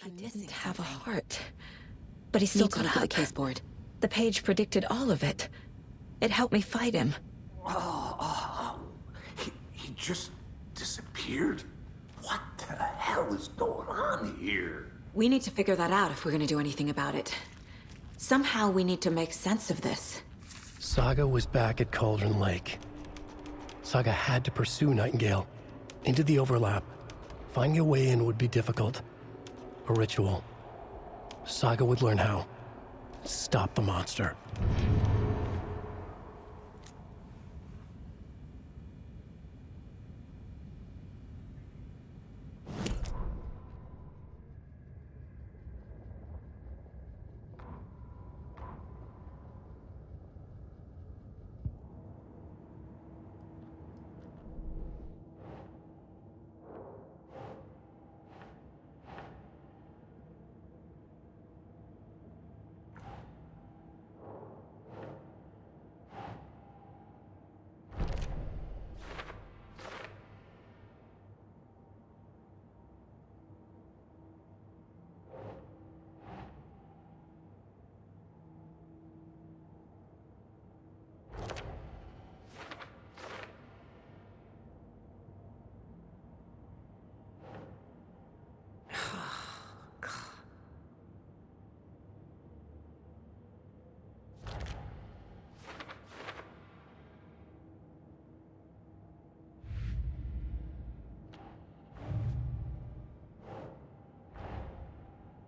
He didn't have a heart, but he still got up. The case board. The page predicted all of it. It helped me fight him. He just disappeared? What the hell is going on here? We need to figure that out if we're gonna do anything about it. Somehow we need to make sense of this. Saga was back at Cauldron Lake. Saga had to pursue Nightingale into the overlap. Finding a way in would be difficult. A ritual. Saga would learn how. Stop the monster.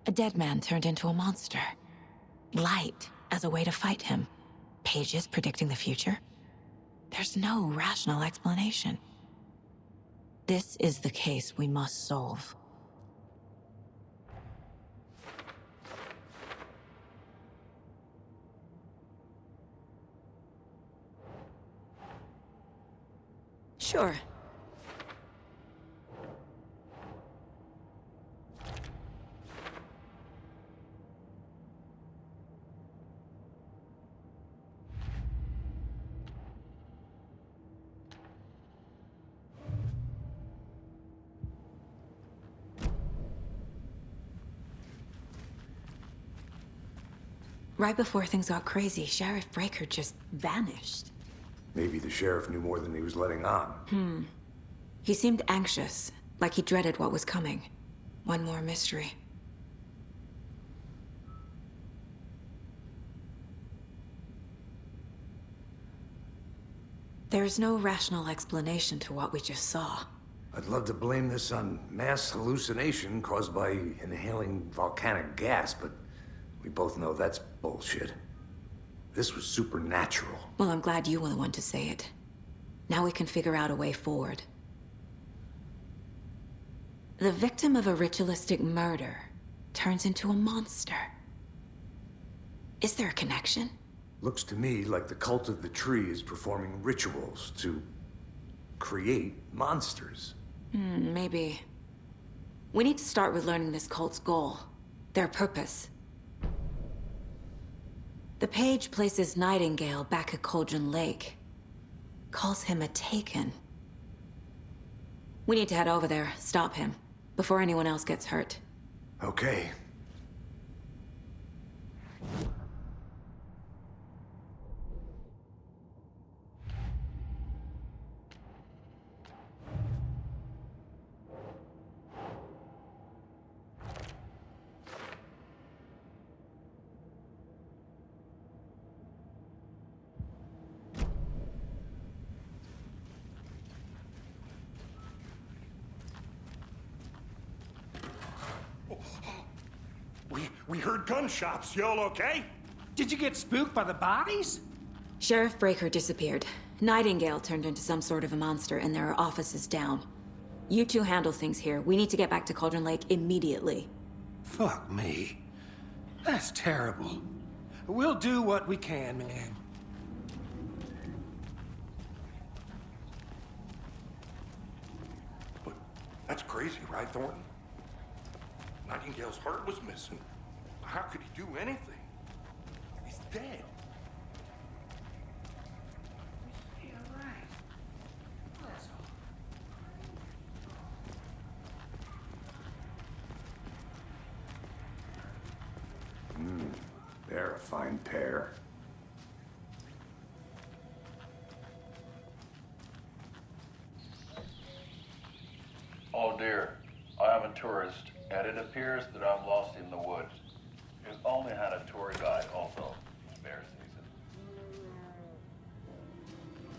A dead man turned into a monster. Light as a way to fight him. Pages predicting the future. There's no rational explanation. This is the case we must solve. Sure. Right before things got crazy, Sheriff Breaker just vanished. Maybe the sheriff knew more than he was letting on. He seemed anxious, like he dreaded what was coming. One more mystery. There's no rational explanation to what we just saw. I'd love to blame this on mass hallucination caused by inhaling volcanic gas, but we both know that's bullshit. This was supernatural. Well, I'm glad you were the one to say it. Now we can figure out a way forward. The victim of a ritualistic murder turns into a monster. Is there a connection? Looks to me like the cult of the tree is performing rituals to create monsters. Maybe. We need to start with learning this cult's goal. Their purpose. The page places Nightingale back at Cauldron Lake. Calls him a Taken. We need to head over there, stop him, before anyone else gets hurt. Okay. We heard gunshots. Y'all okay? Did you get spooked by the bodies? Sheriff Breaker disappeared. Nightingale turned into some sort of a monster, and there are offices down. You two handle things here. We need to get back to Cauldron Lake immediately. Fuck me. That's terrible. We'll do what we can, man. But that's crazy, right, Thornton? Nightingale's heart was missing. How could he do anything? He's dead. Yeah, right. That's all. They're a fine pair. Oh dear, I am a tourist, and it appears that I'm lost in the woods. You've only had a tour guide also, bear season.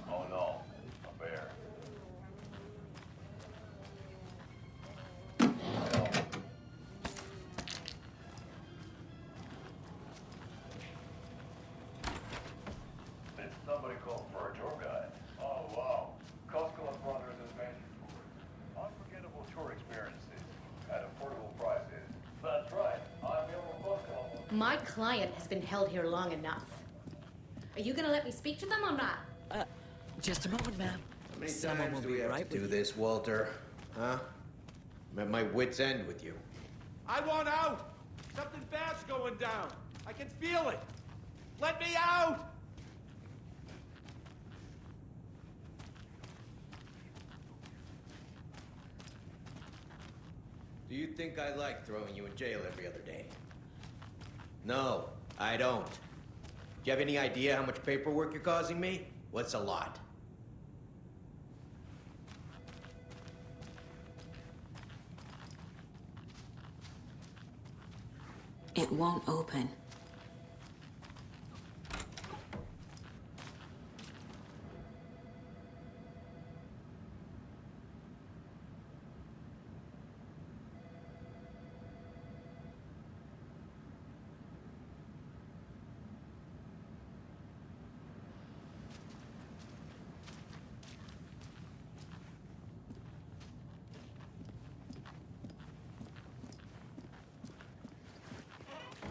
Oh no, a bear. Well, did somebody call for a tour guide? Oh wow, Costco and Brothers Adventure Tours. Unforgettable tour experiences at affordable prices. That's right, I'm your Costco. My client has been held here long enough. Are you gonna let me speak to them or not? Just a moment, ma'am. How many Someone times will do be we have right to do with you. this, Walter? Huh? I'm at my wit's end with you. I want out! Something bad's going down. I can feel it. Let me out! Do you think I like throwing you in jail every other day? No, I don't. Do you have any idea how much paperwork you're causing me? What's a lot? It won't open.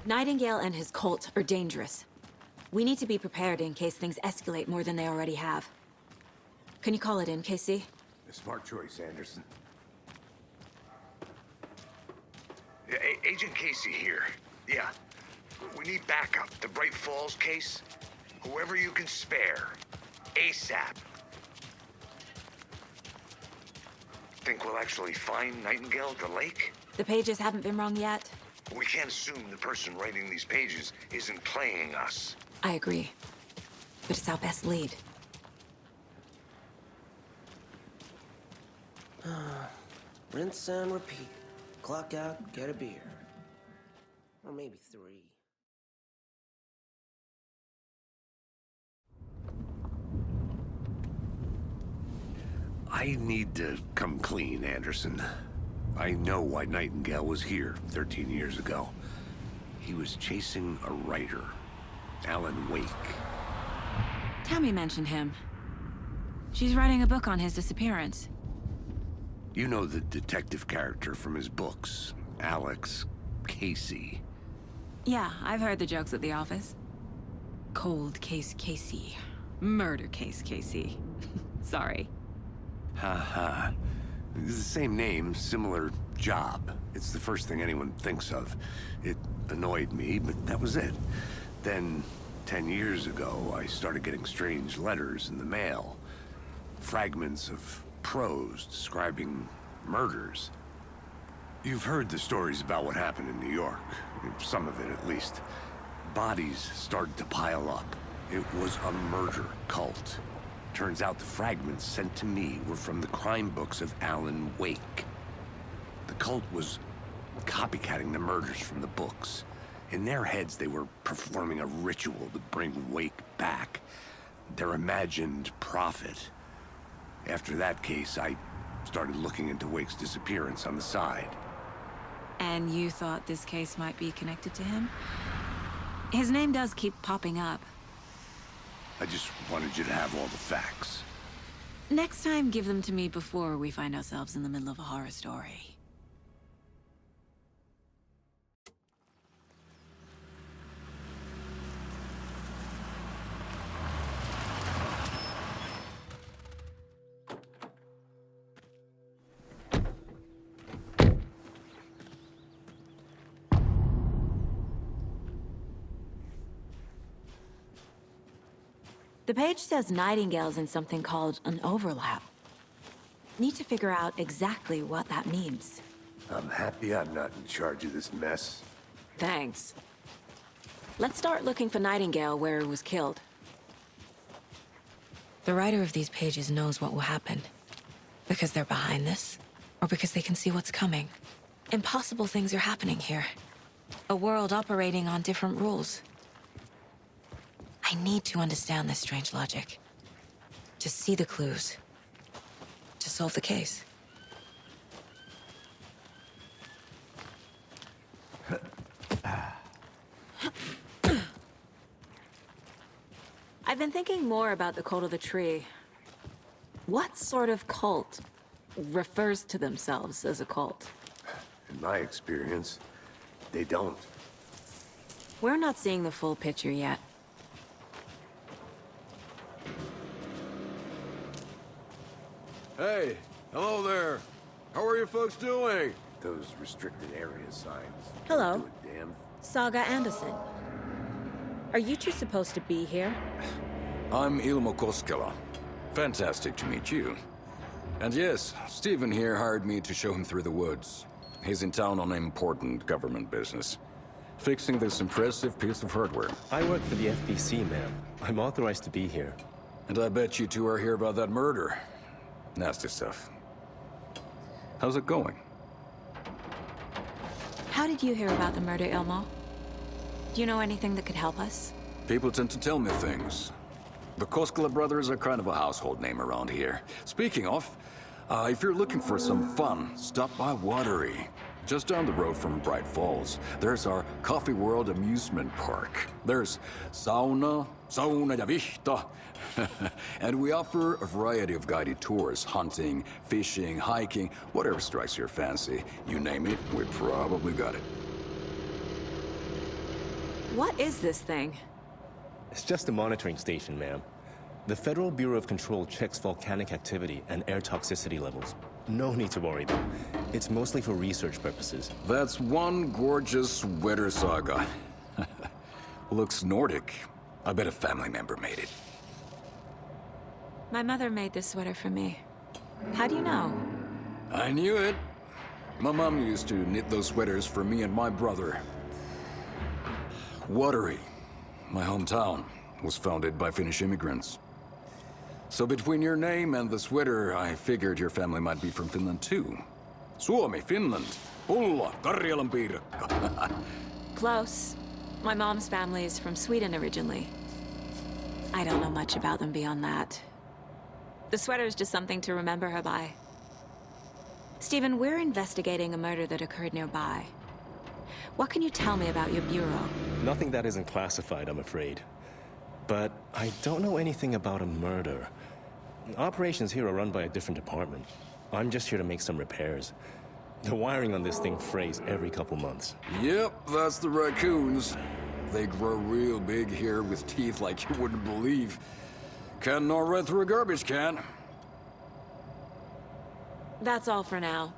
Nightingale and his cult are dangerous. We need to be prepared in case things escalate more than they already have. Can you call it in, Casey? A smart choice, Anderson. Yeah, Agent Casey here. Yeah. We need backup. The Bright Falls case. Whoever you can spare. ASAP. Think we'll actually find Nightingale at the lake? The pages haven't been wrong yet. We can't assume the person writing these pages isn't playing us. I agree. But it's our best lead. Rinse and repeat. Clock out, get a beer. Or maybe 3. I need to come clean, Anderson. I know why Nightingale was here 13 years ago. He was chasing a writer, Alan Wake. Tammy mentioned him. She's writing a book on his disappearance. You know the detective character from his books, Alex Casey. Yeah, I've heard the jokes at the office. Cold case Casey. Murder case Casey. Sorry. Ha. It's the same name, similar job. It's the first thing anyone thinks of. It annoyed me, but that was it. Then, 10 years ago, I started getting strange letters in the mail. Fragments of prose describing murders. You've heard the stories about what happened in New York. Some of it, at least. Bodies started to pile up. It was a murder cult. Turns out the fragments sent to me were from the crime books of Alan Wake. The cult was copycatting the murders from the books. In their heads, they were performing a ritual to bring Wake back. Their imagined prophet. After that case, I started looking into Wake's disappearance on the side. And you thought this case might be connected to him? His name does keep popping up. I just wanted you to have all the facts. Next time, give them to me before we find ourselves in the middle of a horror story. The page says Nightingale's in something called an overlap. Need to figure out exactly what that means. I'm happy I'm not in charge of this mess. Thanks. Let's start looking for Nightingale where he was killed. The writer of these pages knows what will happen. Because they're behind this, or because they can see what's coming. Impossible things are happening here. A world operating on different rules. I need to understand this strange logic. To see the clues. To solve the case. I've been thinking more about the Cult of the Tree. What sort of cult refers to themselves as a cult? In my experience, they don't. We're not seeing the full picture yet. Hey, hello there. How are you folks doing? Those restricted area signs. Hello. Do a damn. Saga Anderson. Are you two supposed to be here? I'm Ilmo Koskela. Fantastic to meet you. And yes, Stephen here hired me to show him through the woods. He's in town on important government business. Fixing this impressive piece of hardware. I work for the FBC, ma'am. I'm authorized to be here. And I bet you two are here about that murder. Nasty stuff. How's it going? How did you hear about the murder, Ilmo? Do you know anything that could help us? People tend to tell me things. The Koskela brothers are kind of a household name around here. Speaking of, if you're looking for some fun, stop by Watery. Just down the road from Bright Falls, there's our Coffee World amusement park. There's sauna ja vihta. And we offer a variety of guided tours, hunting, fishing, hiking, whatever strikes your fancy. You name it, we probably got it. What is this thing? It's just a monitoring station, ma'am. The Federal Bureau of Control checks volcanic activity and air toxicity levels. No need to worry, though. It's mostly for research purposes. That's one gorgeous sweater, Saga. Looks Nordic. I bet a family member made it. My mother made this sweater for me. How do you know? I knew it. My mom used to knit those sweaters for me and my brother. Watery, my hometown, was founded by Finnish immigrants. So between your name and the sweater, I figured your family might be from Finland too. Suomi, Finland. Pulla, Karjalan piirakka. Close. My mom's family is from Sweden originally. I don't know much about them beyond that. The sweater is just something to remember her by. Stephen, we're investigating a murder that occurred nearby. What can you tell me about your bureau? Nothing that isn't classified, I'm afraid. But I don't know anything about a murder. Operations here are run by a different department. I'm just here to make some repairs. The wiring on this thing frays every couple months. Yep, that's the raccoons. They grow real big here with teeth like you wouldn't believe. Can't gnaw right through a garbage can. That's all for now.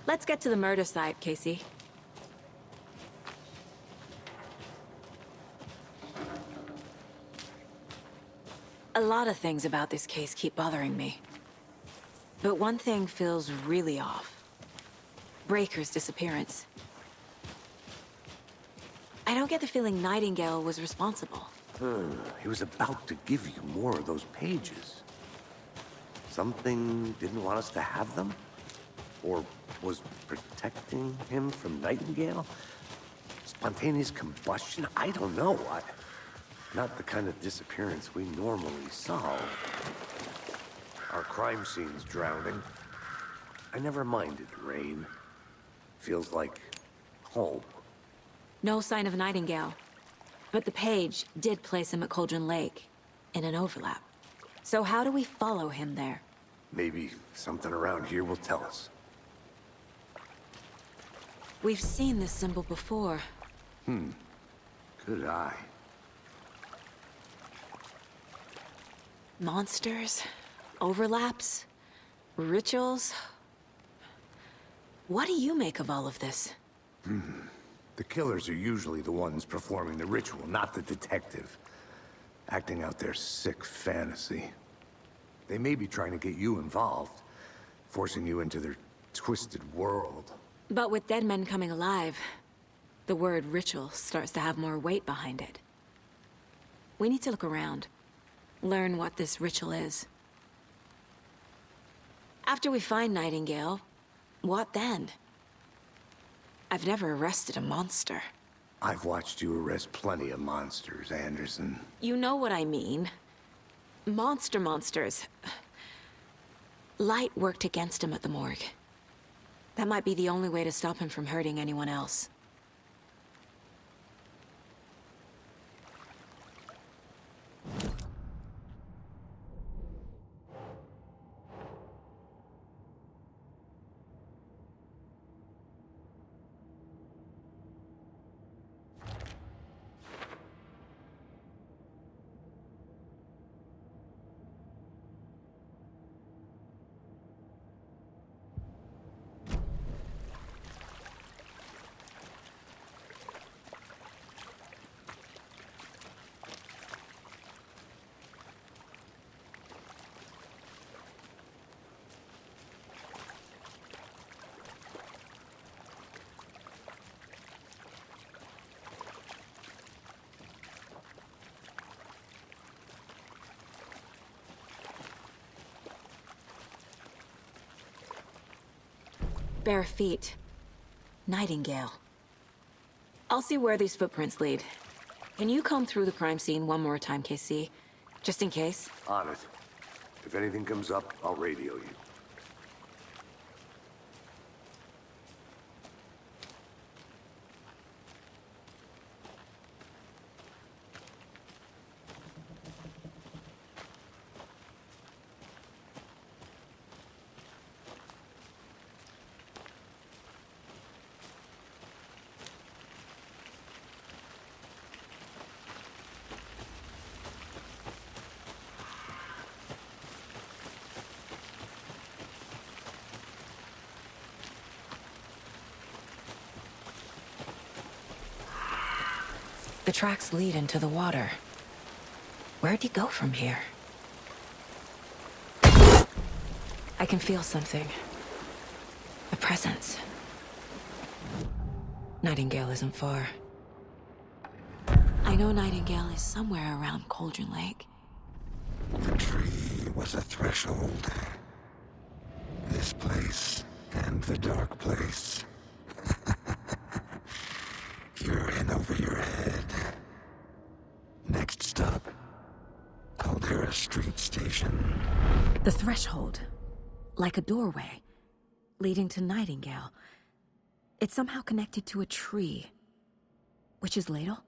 Let's get to the murder site, Casey. A lot of things about this case keep bothering me. But one thing feels really off. Breaker's disappearance. I don't get the feeling Nightingale was responsible. He was about to give you more of those pages. Something didn't want us to have them? Or was protecting him from Nightingale? Spontaneous combustion? I don't know. Not the kind of disappearance we normally solve. Our crime scene's drowning. I never minded rain. Feels like home. No sign of Nightingale. But the page did place him at Cauldron Lake, in an overlap. So how do we follow him there? Maybe something around here will tell us. We've seen this symbol before. Good eye. Monsters? Overlaps? Rituals? What do you make of all of this? The killers are usually the ones performing the ritual, not the detective. Acting out their sick fantasy. They may be trying to get you involved, forcing you into their twisted world. But with dead men coming alive, the word ritual starts to have more weight behind it. We need to look around, learn what this ritual is. After we find Nightingale, what then? I've never arrested a monster. I've watched you arrest plenty of monsters, Anderson. You know what I mean. Monsters. Light worked against him at the morgue. That might be the only way to stop him from hurting anyone else. Bare feet. Nightingale. I'll see where these footprints lead. Can you comb through the crime scene one more time, KC? Just in case? On it. If anything comes up, I'll radio you. The tracks lead into the water. Where'd he go from here? I can feel something. A presence. Nightingale isn't far. I know Nightingale is somewhere around Cauldron Lake. The tree was a threshold. This place and the dark place. You're in over your head. Next stop, Caldera Street Station. The threshold. Like a doorway. Leading to Nightingale. It's somehow connected to a tree. Witch's Ladle?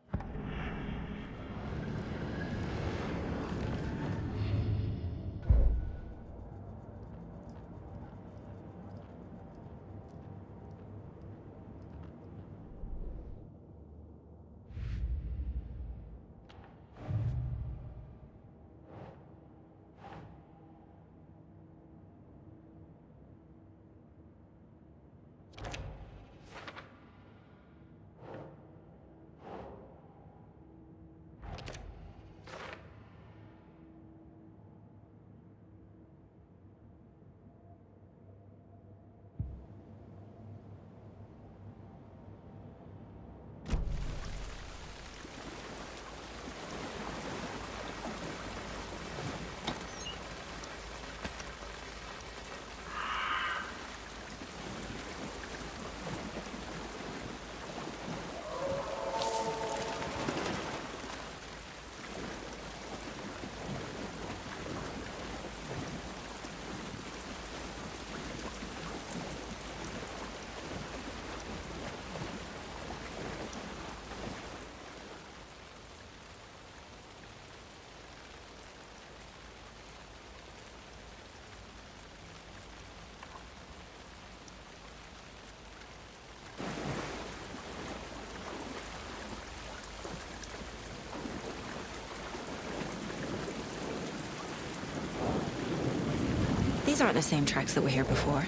These aren't the same tracks that were here before.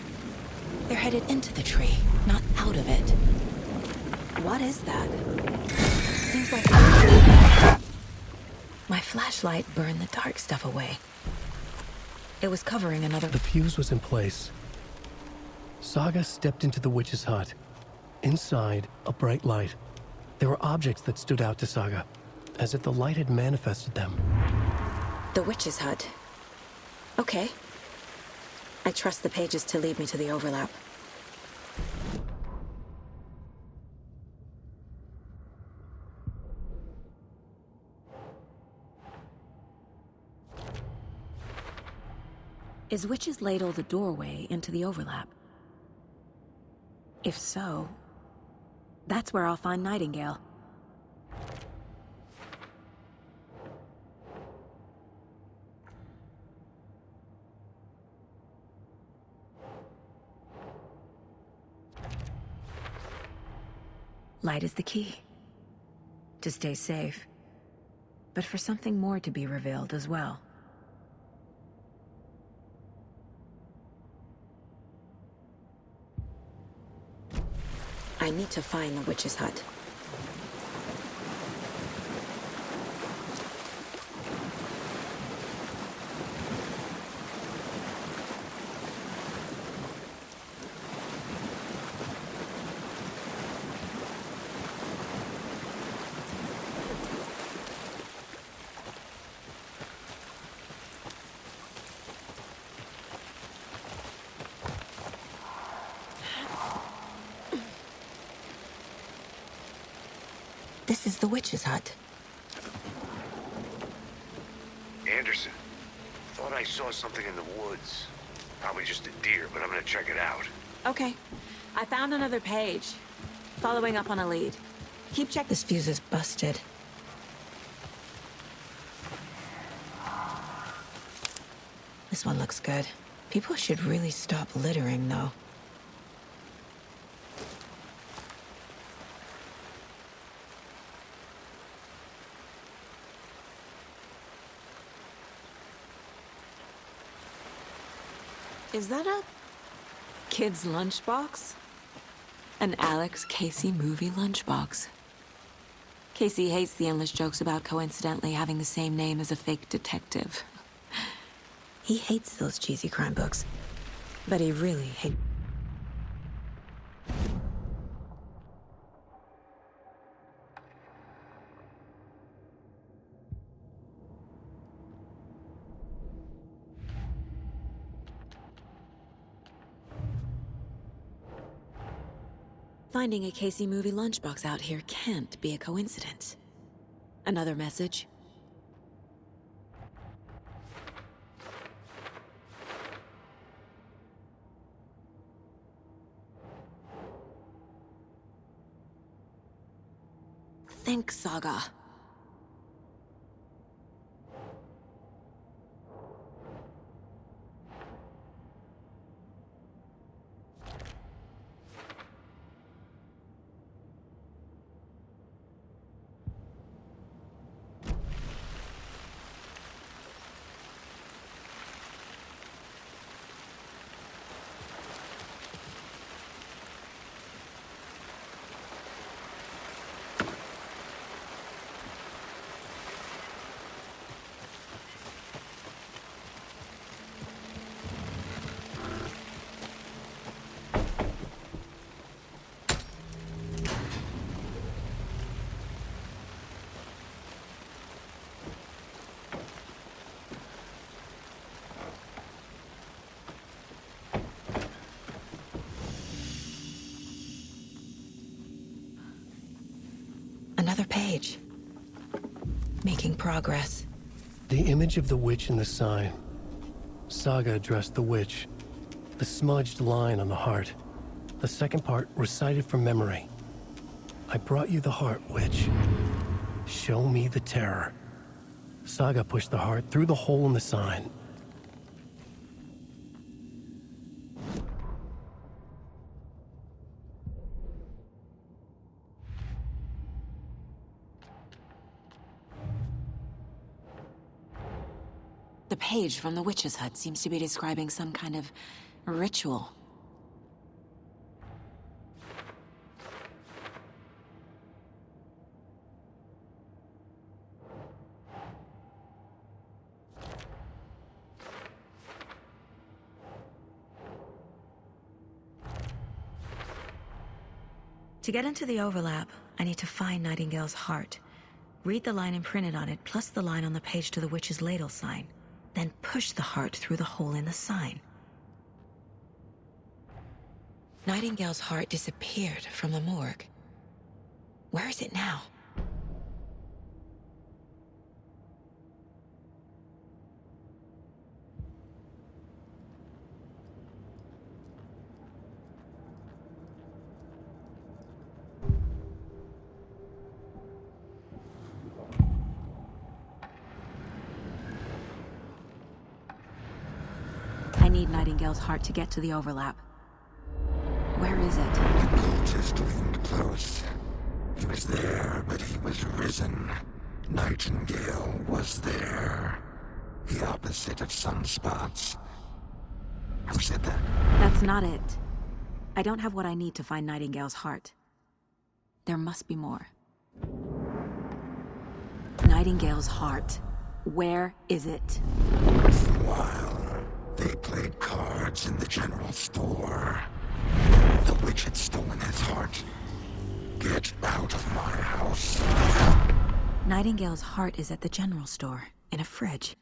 They're headed into the tree, not out of it. What is that? Seems like... My flashlight burned the dark stuff away. It was covering another... The fuse was in place. Saga stepped into the witch's hut. Inside, a bright light. There were objects that stood out to Saga, as if the light had manifested them. The witch's hut. Okay. I trust the pages to lead me to the overlap. Is Witch's Ladle the doorway into the overlap? If so, that's where I'll find Nightingale. Light is the key. To stay safe. But for something more to be revealed as well. I need to find the witch's hut. This is the witch's hut. Anderson, thought I saw something in the woods. Probably just a deer, but I'm gonna check it out. Okay. I found another page. Following up on a lead. Keep check. This fuse is busted. This one looks good. People should really stop littering, though. Is that a kid's lunchbox? An Alex Casey movie lunchbox. Casey hates the endless jokes about coincidentally having the same name as a fake detective. He hates those cheesy crime books, but he really hates... Finding a Casey movie lunchbox out here can't be a coincidence. Another message? Think, Saga. Another page. Making progress. The image of the witch in the sign. Saga addressed the witch. The smudged line on the heart. The second part recited from memory. I brought you the heart, witch. Show me the terror. Saga pushed the heart through the hole in the sign. The The page from the witch's hut seems to be describing some kind of ritual. To get into the overlap, I need to find Nightingale's heart. Read the line imprinted on it, plus the line on the page to the witch's ladle sign. Then push the heart through the hole in the sign. Nightingale's heart disappeared from the morgue. Where is it now? I need Nightingale's heart to get to the overlap. Where is it? The cultist leaned close. He was there, but he was risen. Nightingale was there. The opposite of sunspots. Who said that? That's not it. I don't have what I need to find Nightingale's heart. There must be more. Nightingale's heart. Where is it? For a while, they played cards in the general store. The witch had stolen his heart. Get out of my house. Nightingale's heart is at the general store, in a fridge.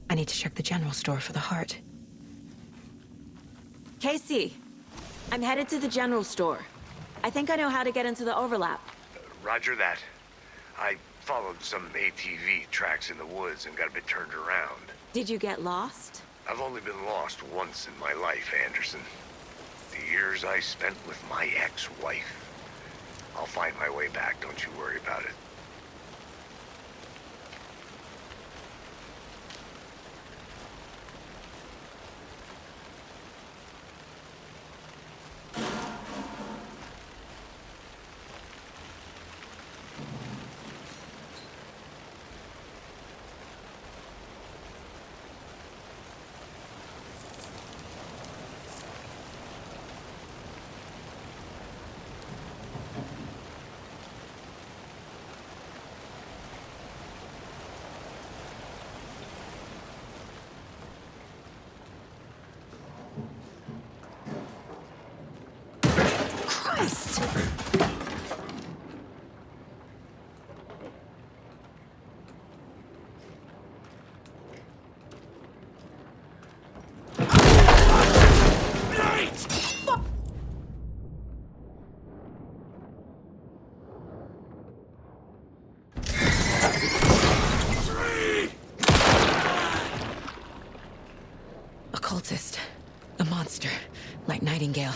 I need to check the general store for the heart. Casey, I'm headed to the general store. I think I know how to get into the overlap. Roger that. I followed some ATV tracks in the woods and got a bit turned around. Did you get lost? I've only been lost once in my life, Anderson. The years I spent with my ex-wife. I'll find my way back, don't you worry about it. Occultist. A monster. Like Nightingale.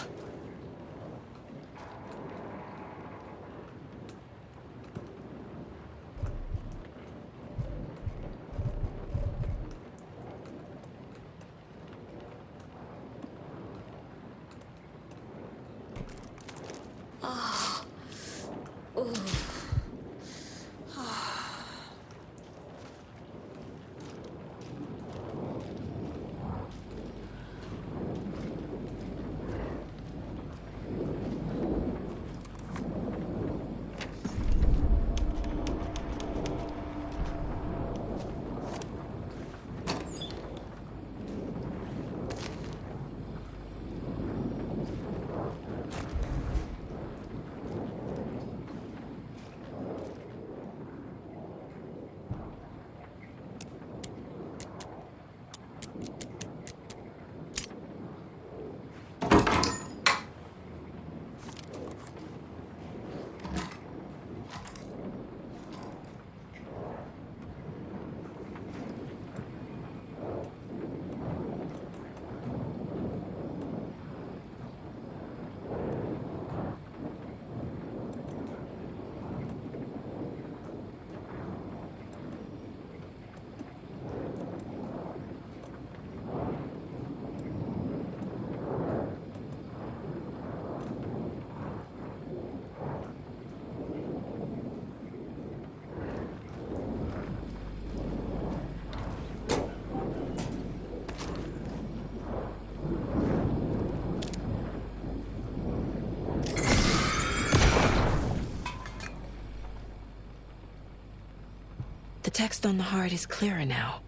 text on the heart is clearer now.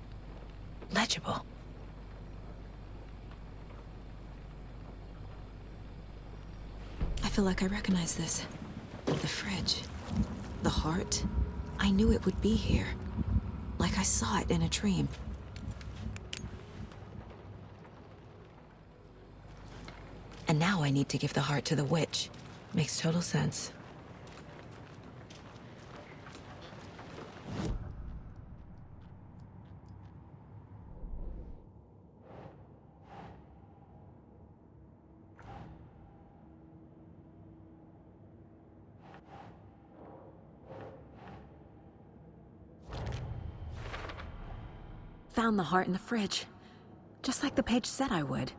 Legible. I feel like I recognize this. The fridge. The heart. I knew it would be here. Like I saw it in a dream. And now I need to give the heart to the witch. Makes total sense. Found the heart in the fridge. Just like the page said I would.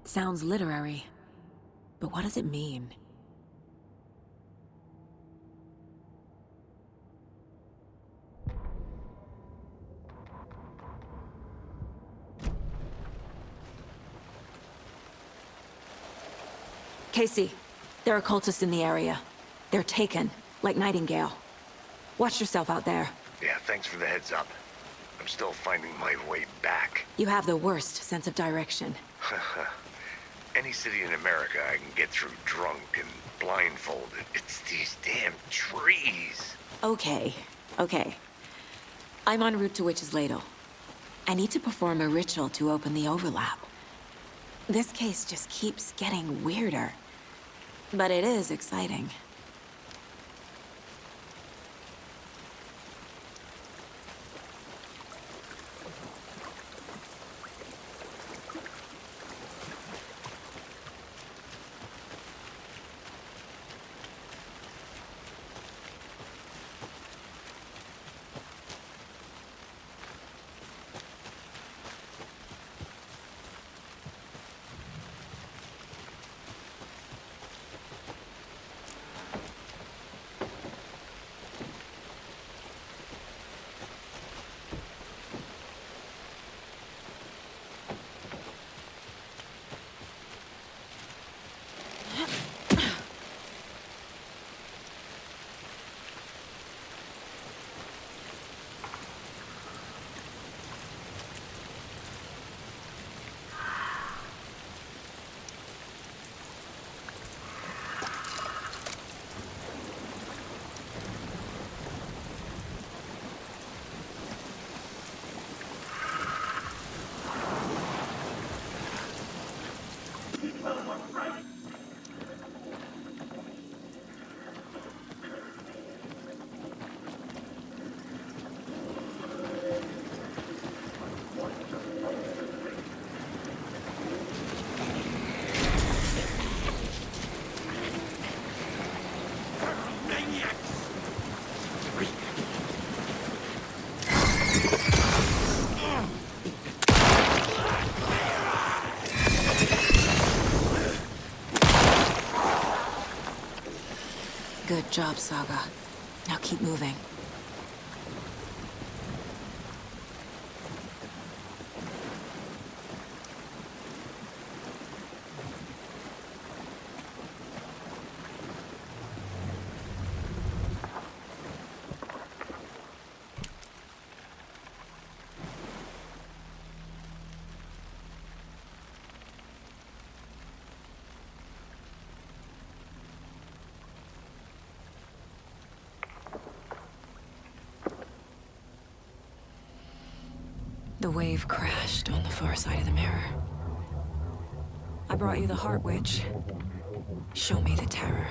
Sounds literary, but what does it mean? Casey, there are cultists in the area. They're taken, like Nightingale. Watch yourself out there. Yeah, thanks for the heads up. I'm still finding my way back. You have the worst sense of direction. Any city in America I can get through drunk and blindfolded. It's these damn trees. Okay. I'm en route to Witch's Ladle. I need to perform a ritual to open the overlap. This case just keeps getting weirder. But it is exciting. Good job, Saga. Now keep moving. The wave crashed on the far side of the mirror. I brought you the Heart Witch. Show me the terror.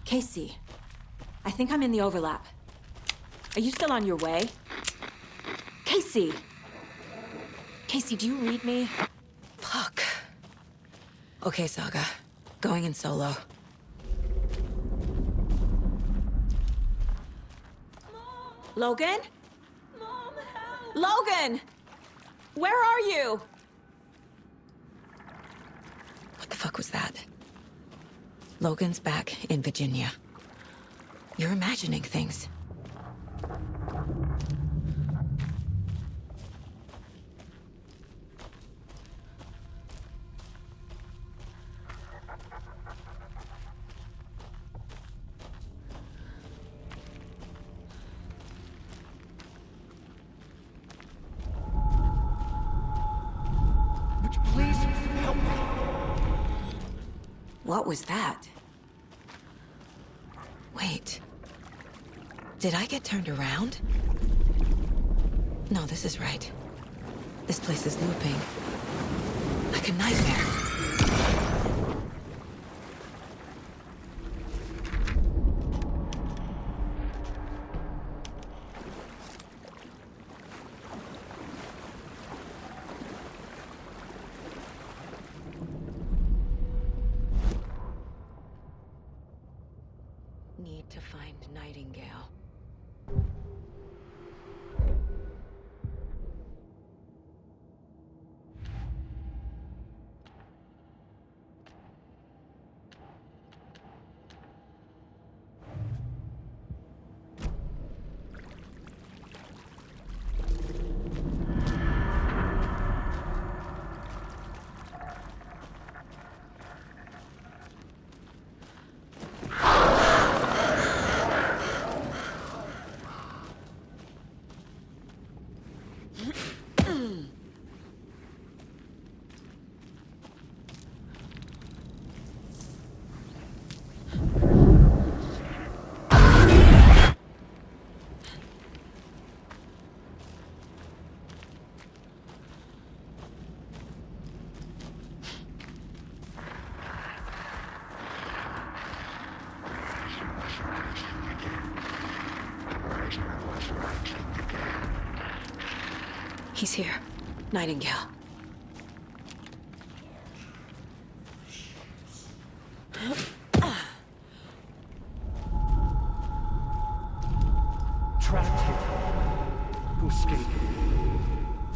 Casey, I think I'm in the overlap. Are you still on your way? Casey! Casey, do you read me? Fuck. Okay, Saga. Going in solo. Logan? Mom, help! Logan! Where are you? What the fuck was that? Logan's back in Virginia. You're imagining things. Please help me. What was that? Wait. Did I get turned around? No, this is right. This place is looping. Like a nightmare. Need to find Nightingale. He's here. Nightingale. Trapped here. To escape.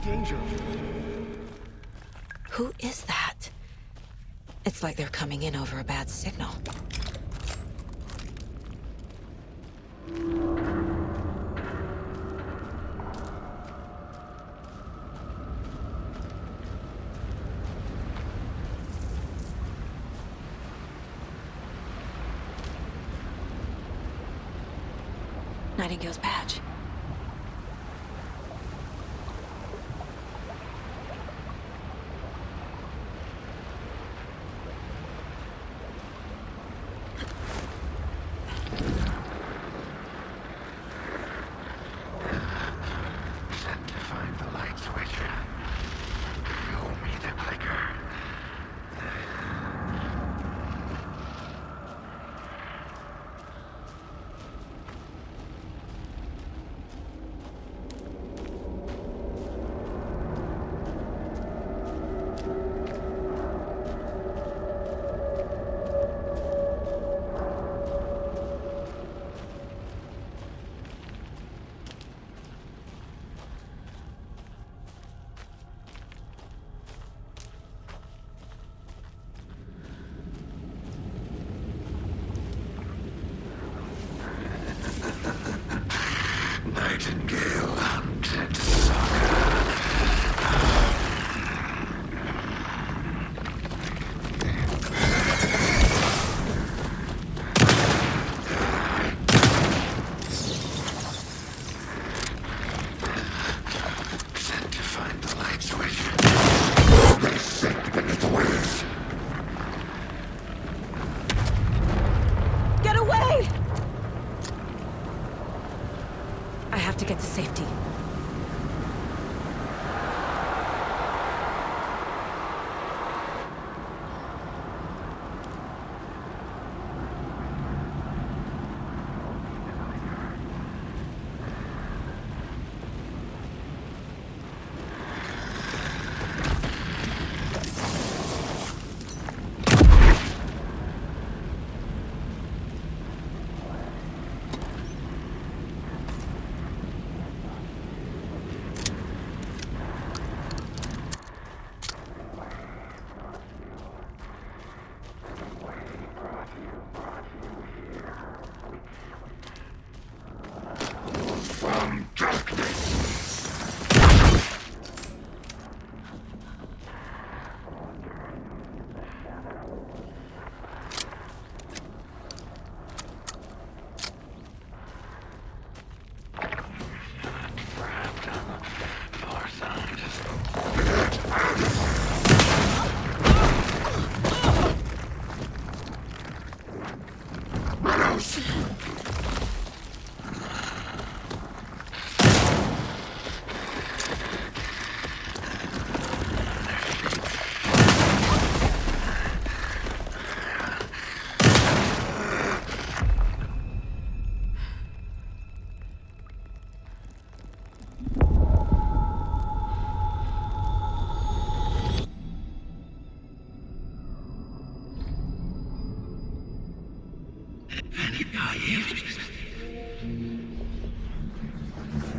Danger. Who is that? It's like they're coming in over a bad signal. Nightingale's badge. Sent to find the light switch. Show me the clicker.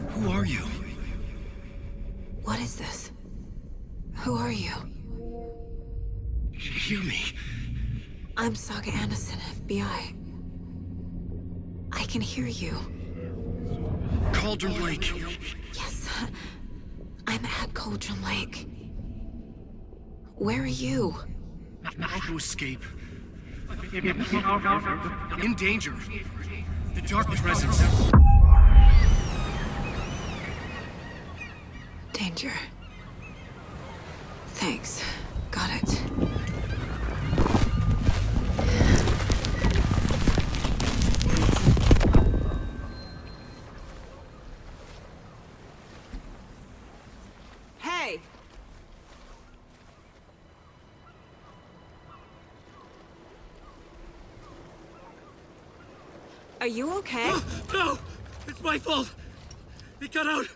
Who are you? What is this? Who are you? Hear me. I'm Saga Anderson, FBI. I can hear you. Cauldron Lake. Yes, I'm at Cauldron Lake. Where are you? How to escape. In danger. The dark presence. Danger. Thanks. Got it. Hey! Are you okay? No! It's my fault! It got out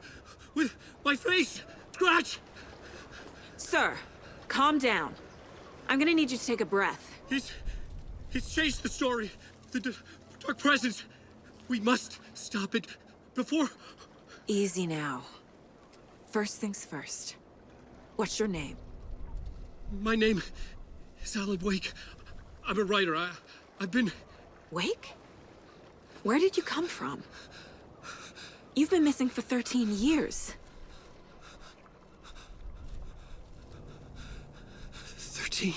with my face! Scratch! Sir, calm down. I'm gonna need you to take a breath. He's changed the story. The dark presence. We must stop it before... Easy now. First things first. What's your name? My name is Alan Wake. I'm a writer. I've been... Wake? Where did you come from? You've been missing for 13 years. 13?